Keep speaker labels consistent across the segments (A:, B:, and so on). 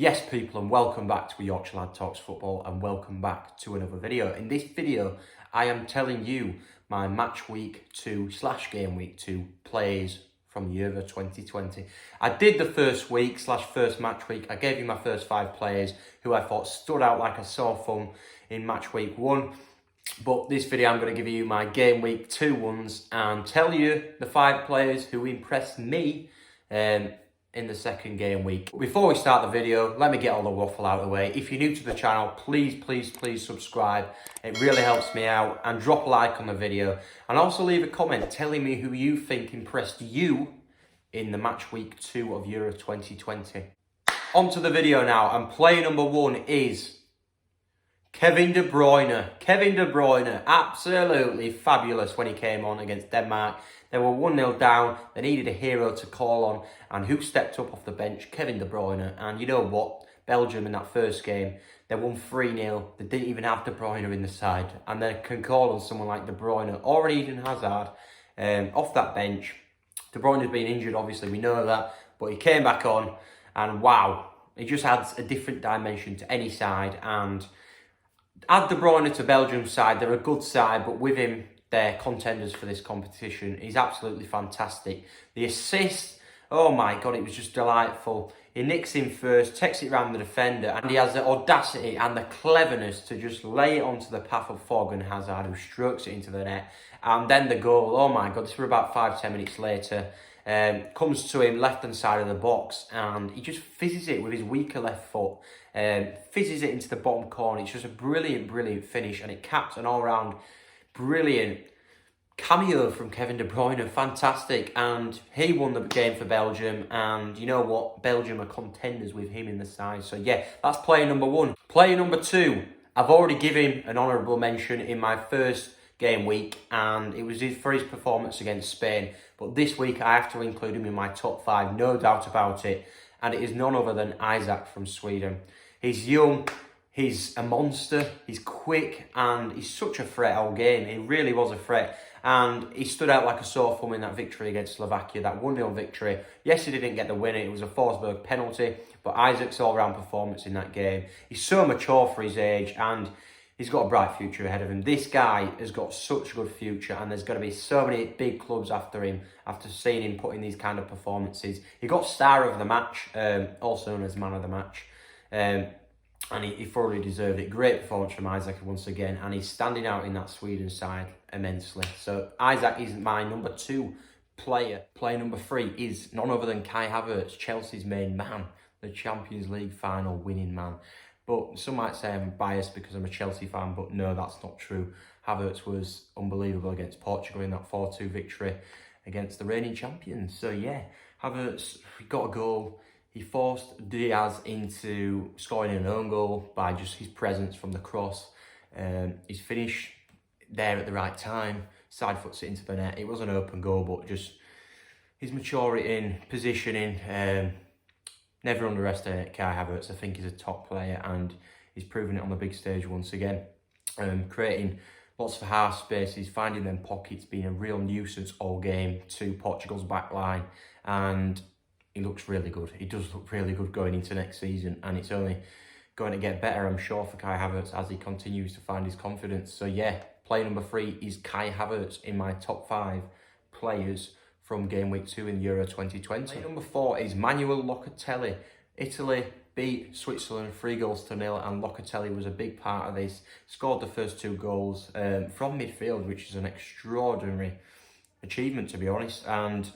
A: Yes people, and welcome back to Yorkshire Lad Talks Football, and welcome back to another video. In this video I am telling you my match week 2 / game week 2 plays from the Euro 2020. I did the first week / first match week. I gave you my first 5 players who I thought stood out like a sore thumb in match week 1. But this video I'm going to give you my game week 2 ones and tell you the 5 players who impressed me in the second game week. Before we start the video, let me get all the waffle out of the way. If you're new to the channel, please subscribe. It really helps me out, and drop a like on the video, and also leave a comment telling me who you think impressed you in the match week 2 of Euro 2020. On to the video now, and player number 1 is Kevin De Bruyne. Kevin De Bruyne, absolutely fabulous when he came on against Denmark. They were 1-0 down, they needed a hero to call on, and who stepped up off the bench? Kevin De Bruyne. And you know what? Belgium in that first game, they won 3-0. They didn't even have De Bruyne in the side, and they can call on someone like De Bruyne or Eden Hazard off that bench. De Bruyne has been injured, obviously, we know that, but he came back on, and wow, he just adds a different dimension to any side. And add De Bruyne to Belgium's side, they're a good side, but with him, they're contenders for this competition. He's absolutely fantastic. The assist, oh my God, it was just delightful. He nicks in first, takes it round the defender, and he has the audacity and the cleverness to just lay it onto the path of Thorgan Hazard, who strokes it into the net. And then the goal, oh my God, this was about 5-10 minutes later. Comes to him left-hand side of the box, and he just fizzes it with his weaker left foot. Fizzes it into the bottom corner. It's just a brilliant finish, and it caps an all-round brilliant cameo from Kevin De Bruyne. Fantastic. And he won the game for Belgium, and you know what? Belgium are contenders with him in the side. So yeah, that's player number 1. Player number 2, I've already given an honourable mention in my first game week, and it was for his performance against Spain. But this week I have to include him in my top 5, no doubt about it. And it is none other than Isak from Sweden. He's young, he's a monster, he's quick, and he's such a threat all game. He really was a threat. And he stood out like a sore thumb in that victory against Slovakia, that 1-0 victory. Yes, he didn't get the winner, it was a Forsberg penalty, but Isak's all-round performance in that game. He's so mature for his age, and he's got a bright future ahead of him. This guy has got such a good future, and there's going to be so many big clubs after him, after seeing him put in these kind of performances. He got star of the match, also known as man of the match. And he thoroughly deserved it. Great performance from Isak once again, and he's standing out in that Sweden side immensely. So Isak is my number 2 player. Player number 3 is none other than Kai Havertz, Chelsea's main man, the Champions League final winning man. But some might say I'm biased because I'm a Chelsea fan, but no, that's not true. Havertz was unbelievable against Portugal in that 4-2 victory against the reigning champions. So yeah, Havertz got a goal. He forced Diaz into scoring an own goal by just his presence from the cross. His finish there at the right time, side foots it into the net. It was an open goal, but just his maturity in positioning. Never underestimate Kai Havertz. I think he's a top player, and he's proven it on the big stage once again. Creating lots of half spaces, finding them pockets, being a real nuisance all game to Portugal's back line. And he looks really good. He does look really good going into next season, and it's only going to get better, I'm sure, for Kai Havertz as he continues to find his confidence. So yeah, player number 3 is Kai Havertz in my top 5 players from game week 2 in Euro 2020. Player number 4 is Manuel Locatelli. Italy beat Switzerland 3-0, and Locatelli was a big part of this. Scored the first 2 goals from midfield, which is an extraordinary achievement, to be honest. And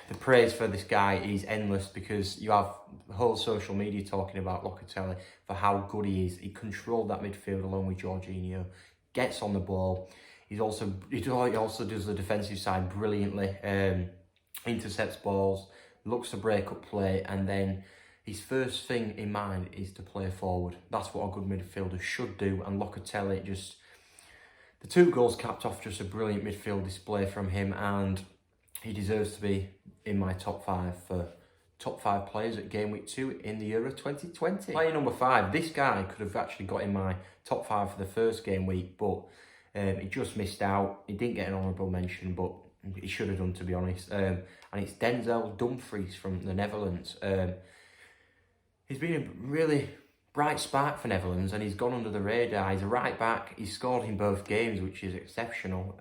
A: the praise for this guy is endless, because you have the whole social media talking about Locatelli for how good he is. He controlled that midfield along with Jorginho, gets on the ball. He also does the defensive side brilliantly, intercepts balls, looks to break up play, and then his first thing in mind is to play forward. That's what a good midfielder should do, and Locatelli just, the 2 goals capped off just a brilliant midfield display from him, and he deserves to be in my top 5 for top 5 players at game week 2 in the Euro 2020. Player number 5, this guy could have actually got in my top 5 for the first game week, but he just missed out. He didn't get an honourable mention, but he should have done, to be honest. And it's Denzel Dumfries from the Netherlands. He's been a really bright spark for Netherlands, and he's gone under the radar. He's a right back. He's scored in both games, which is exceptional.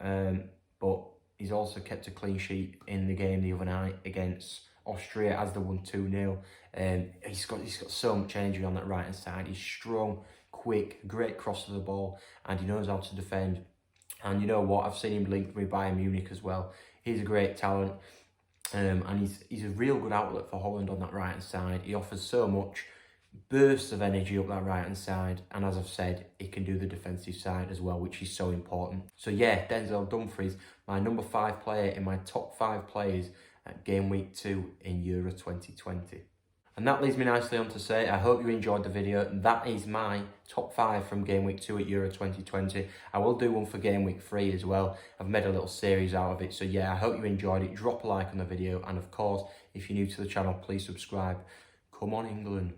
A: But he's also kept a clean sheet in the game the other night against Austria as they won 2-0. He's got so much energy on that right hand side. He's strong, quick, great cross of the ball, and he knows how to defend. And you know what? I've seen him linked with Bayern Munich as well. He's a great talent. And he's a real good outlet for Holland on that right hand side. He offers so much bursts of energy up that right hand side, and as I've said, he can do the defensive side as well, which is so important. So yeah, Denzel Dumfries, my number 5 player in my top 5 players at Game Week 2 in Euro 2020. And that leads me nicely on to say, I hope you enjoyed the video. That is my top 5 from Game Week 2 at Euro 2020. I will do one for Game Week 3 as well. I've made a little series out of it. So yeah, I hope you enjoyed it. Drop a like on the video. And of course, if you're new to the channel, please subscribe. Come on, England.